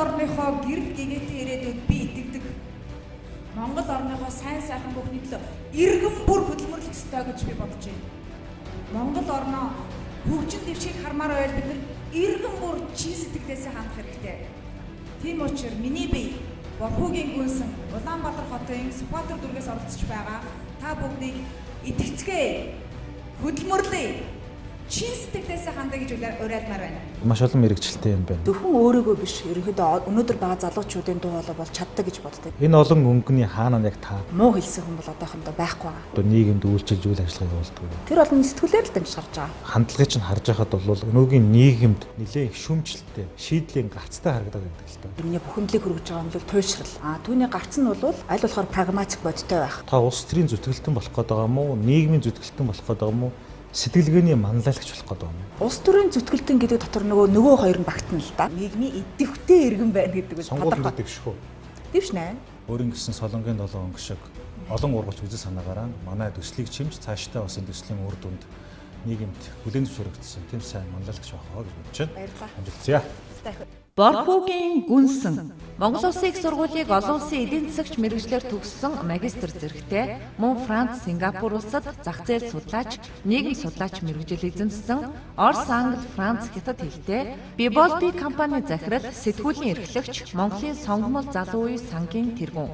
орныхоо гэрэл гэгээтэй ирээдүйд би итгэдэг. Монгол орныхоо сайн сайхан бүхний төлөө иргэн бүр хөдөлмөрлөх ёстой гэж би бодож байна. Монгол орноо хөгжин дэвшиг хармаар байвал бид иргэн бүр чин сэтгэлээсээ хандах хэрэгтэй. Тийм учраас миний бие Борхуугийн гүнсэн Улаанбаатар хотын Сүхбаатар дүргээс оролцож байгаа та бүгдийг итгэцгээе. Хөдөлмөрлөе. Чин сэтгэлээсээ хандаа гэж уриалмаар байна. Маш олон мэрэгчлэлтэй юм байна. Зөвхөн өөрийгөө биш, ерөнхийдөө өнөөдөр байгаа залуучуудын дуу хоолой бол чаддаг гэж боддог. Энэ олон өнгөний хаана яг та Муу хэлсэн хүн бол одоохондоо байхгүй байгаа. одоо нийгэмд үйлчилж үйл ажиллагаа явуулдаг. Тэр олон сэтгэлээр л дамжиж гарч байгаа. Хандлагыг чинь харж байхад бол өнөөгийн нийгэмд нэлээд их шүүмжлэлтэй, шийдлийн гарцтай харагдаад байдаг л доо. Миний бүхэндлийг хүргэж байгаа юм бол туйлшрал. Түүний гарц нь бол аль болохоор прагматик бодтой байх. Та улс төрийн зүтгэлтэн болох гээд байгаа мó, нийгмийн зүтгэлтэн болох гээд байгаа мó, сэтгэлгээний манлайлагч болох гээд байгаа мó. Улс төрийн зүтгэлтэн гэдэг дотор нөгөө хоёр нь багтана л да. Нийгмийн идэвхтэй иргэн байна гэдэг нь Сонгуул гэдэг биш үү? Дэвшнэ. Өөрийн гисэн солонгийн 7 өнгө шиг олон ургач үзэл санаагаараа манай төслийг чимж цаашдаа бас энэ төслийн үр дүнд нийгэмд бүлээн зөвшөөрөгдсөн тийм сайн манлайлагч байх аа гэж бодож байна. Баярлалаа. Амжилтзя. Борхуугийн гүнсэн Монгол Улсын их сургуулийг олон улсын эдийн засагч мэргэжлэр төгссөн магистр зэрэгтэй мөн Франц, Сингапур улсад зах зээл судлаач, нийгэм судлаач мэргэжил эзэмссэн Орос, Англи, Франц, Хятад хэлтэй Biboldi компани захирал сэтгүүлийн эрхлэгч Монголын сонгомол залуу үеийн сангийн тэргүүн